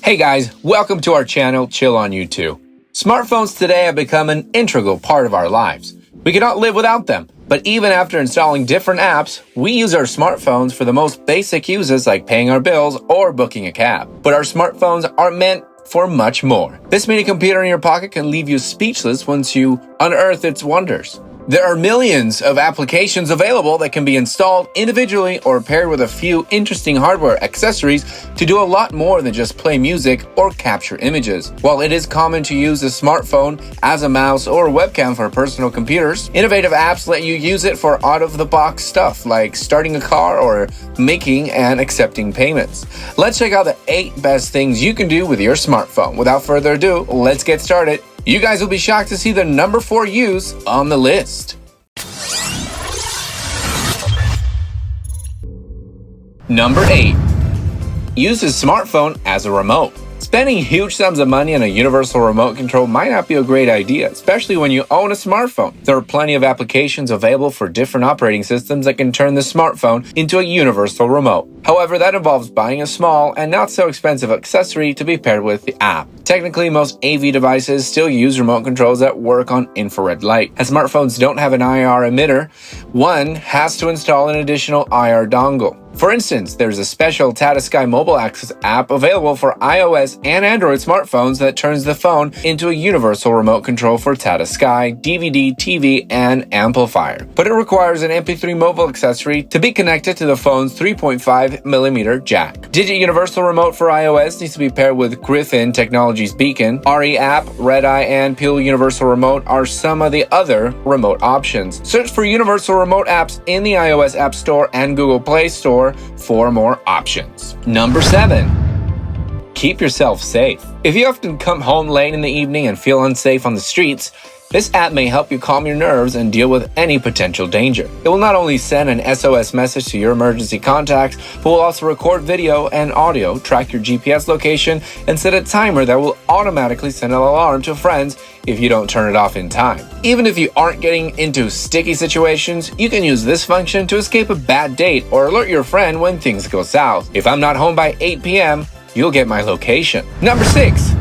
Hey guys, welcome to our channel, Chill on YouTube. Smartphones today have become an integral part of our lives. We cannot live without them, but even after installing different apps, we use our smartphones for the most basic uses like paying our bills or booking a cab. But our smartphones are meant for much more. This mini computer in your pocket can leave you speechless once you unearth its wonders. There are millions of applications available that can be installed individually or paired with a few interesting hardware accessories to do a lot more than just play music or capture images. While it is common to use a smartphone as a mouse or webcam for personal computers, innovative apps let you use it for out-of-the-box stuff like starting a car or making and accepting payments. Let's check out the 8 best things you can do with your smartphone. Without further ado, let's get started. You guys will be shocked to see the number 4 use on the list. Number 8. Use a smartphone as a remote. Spending huge sums of money on a universal remote control might not be a great idea, especially when you own a smartphone. There are plenty of applications available for different operating systems that can turn the smartphone into a universal remote. However, that involves buying a small and not so expensive accessory to be paired with the app. Technically, most AV devices still use remote controls that work on infrared light. As smartphones don't have an IR emitter, one has to install an additional IR dongle. For instance, there's a special Tata Sky mobile access app available for iOS and Android smartphones that turns the phone into a universal remote control for Tata Sky, DVD, TV, and amplifier. But it requires an MP3 mobile accessory to be connected to the phone's 3.5mm jack. Digit Universal Remote for iOS needs to be paired with Griffin Technologies Beacon. RE app, Redeye, and Peel Universal Remote are some of the other remote options. Search for Universal Remote apps in the iOS App Store and Google Play Store for more options. Number 7. Keep yourself safe. If you often come home late in the evening and feel unsafe on the streets, this app may help you calm your nerves and deal with any potential danger. It will not only send an SOS message to your emergency contacts, but will also record video and audio, track your GPS location, and set a timer that will automatically send an alarm to friends if you don't turn it off in time. Even if you aren't getting into sticky situations, you can use this function to escape a bad date or alert your friend when things go south. If I'm not home by 8 p.m., you'll get my location. Number 6.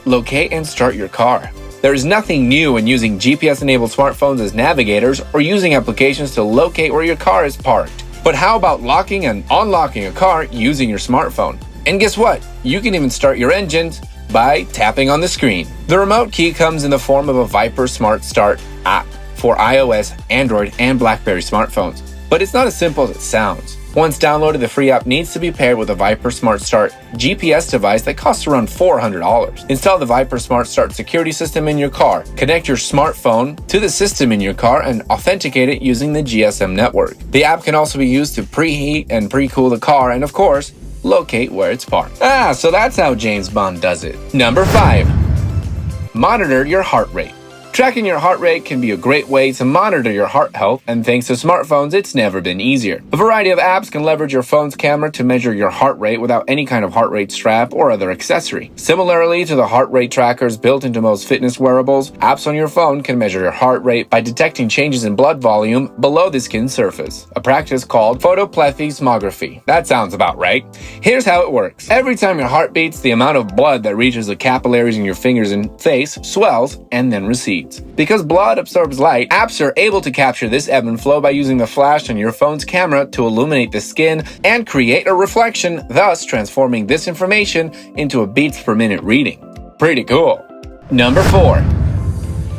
Locate and start your car. There is nothing new in using GPS-enabled smartphones as navigators or using applications to locate where your car is parked. But how about locking and unlocking a car using your smartphone? And guess what? You can even start your engines by tapping on the screen. The remote key comes in the form of a Viper Smart Start app for iOS, Android, and BlackBerry smartphones. But it's not as simple as it sounds. Once downloaded, the free app needs to be paired with a Viper Smart Start GPS device that costs around $400. Install the Viper Smart Start security system in your car. Connect your smartphone to the system in your car and authenticate it using the GSM network. The app can also be used to preheat and pre-cool the car and, of course, locate where it's parked. So that's how James Bond does it. Number 5. Monitor your heart rate. Tracking your heart rate can be a great way to monitor your heart health, and thanks to smartphones, it's never been easier. A variety of apps can leverage your phone's camera to measure your heart rate without any kind of heart rate strap or other accessory. Similarly to the heart rate trackers built into most fitness wearables, apps on your phone can measure your heart rate by detecting changes in blood volume below the skin surface, a practice called photoplethysmography. That sounds about right. Here's how it works. Every time your heart beats, the amount of blood that reaches the capillaries in your fingers and face swells and then recedes. Because blood absorbs light, apps are able to capture this ebb and flow by using the flash on your phone's camera to illuminate the skin and create a reflection, thus transforming this information into a beats per minute reading. Pretty cool. Number 4.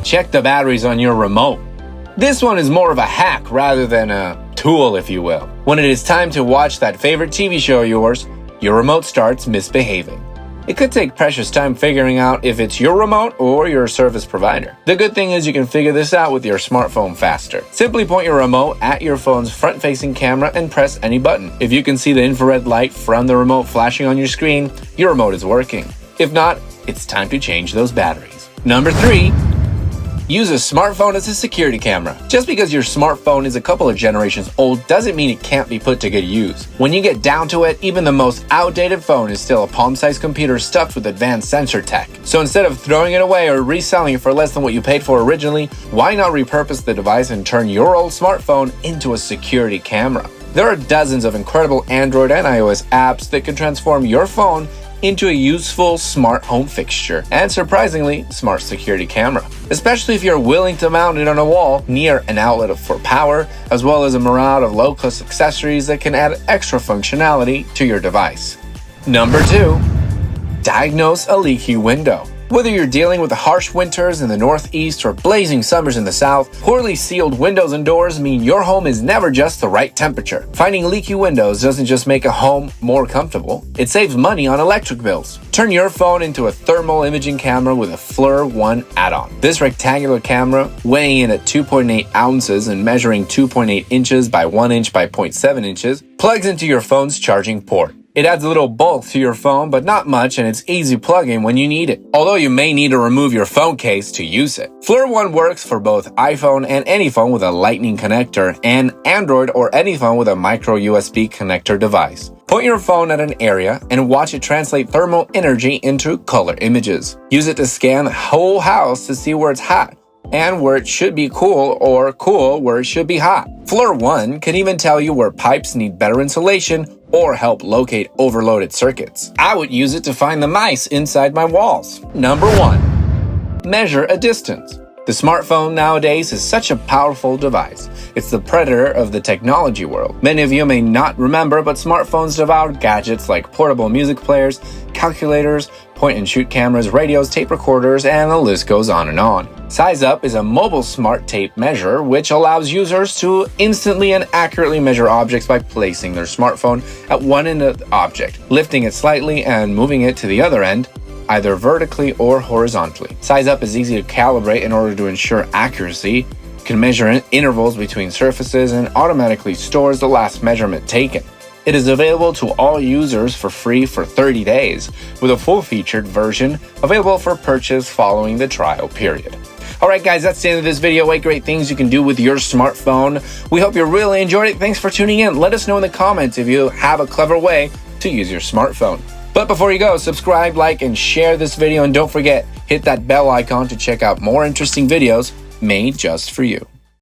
Check the batteries on your remote. This one is more of a hack rather than a tool, if you will. When it is time to watch that favorite TV show of yours, your remote starts misbehaving. It could take precious time figuring out if it's your remote or your service provider. The good thing is you can figure this out with your smartphone faster. Simply point your remote at your phone's front-facing camera and press any button. If you can see the infrared light from the remote flashing on your screen, your remote is working. If not, it's time to change those batteries. Number 3. Use a smartphone as a security camera. Just because your smartphone is a couple of generations old doesn't mean it can't be put to good use. When you get down to it, even the most outdated phone is still a palm-sized computer stuffed with advanced sensor tech. So instead of throwing it away or reselling it for less than what you paid for originally, why not repurpose the device and turn your old smartphone into a security camera? There are dozens of incredible Android and iOS apps that can transform your phone into a useful smart home fixture and, surprisingly, smart security camera, especially if you're willing to mount it on a wall near an outlet for power, as well as a myriad of low-cost accessories that can add extra functionality to your device. Number 2. Diagnose a leaky window. Whether you're dealing with the harsh winters in the Northeast or blazing summers in the South, poorly sealed windows and doors mean your home is never just the right temperature. Finding leaky windows doesn't just make a home more comfortable, it saves money on electric bills. Turn your phone into a thermal imaging camera with a FLIR One add-on. This rectangular camera, weighing in at 2.8 ounces and measuring 2.8 inches by 1 inch by 0.7 inches, plugs into your phone's charging port. It adds a little bulk to your phone, but not much, and it's easy plug-in when you need it, although you may need to remove your phone case to use it. FLIR One works for both iPhone and any phone with a Lightning connector, and Android or any phone with a micro USB connector device. Point your phone at an area and watch it translate thermal energy into color images. Use it to scan the whole house to see where it's hot and where it should be cool, or cool where it should be hot. FLIR One can even tell you where pipes need better insulation or help locate overloaded circuits. I would use it to find the mice inside my walls. Number 1. Measure a distance. The smartphone nowadays is such a powerful device. It's the predator of the technology world. Many of you may not remember, but smartphones devoured gadgets like portable music players, calculators, point-and-shoot cameras, radios, tape recorders, and the list goes on and on. Size Up is a mobile smart tape measure which allows users to instantly and accurately measure objects by placing their smartphone at one end of the object, lifting it slightly and moving it to the other end, either vertically or horizontally. Size Up is easy to calibrate in order to ensure accuracy, can measure intervals between surfaces, and automatically stores the last measurement taken. It is available to all users for free for 30 days, with a full-featured version available for purchase following the trial period. Alright guys, that's the end of this video. 8 great things you can do with your smartphone. We hope you really enjoyed it. Thanks for tuning in. Let us know in the comments if you have a clever way to use your smartphone. But before you go, subscribe, like, and share this video, and don't forget, hit that bell icon to check out more interesting videos made just for you.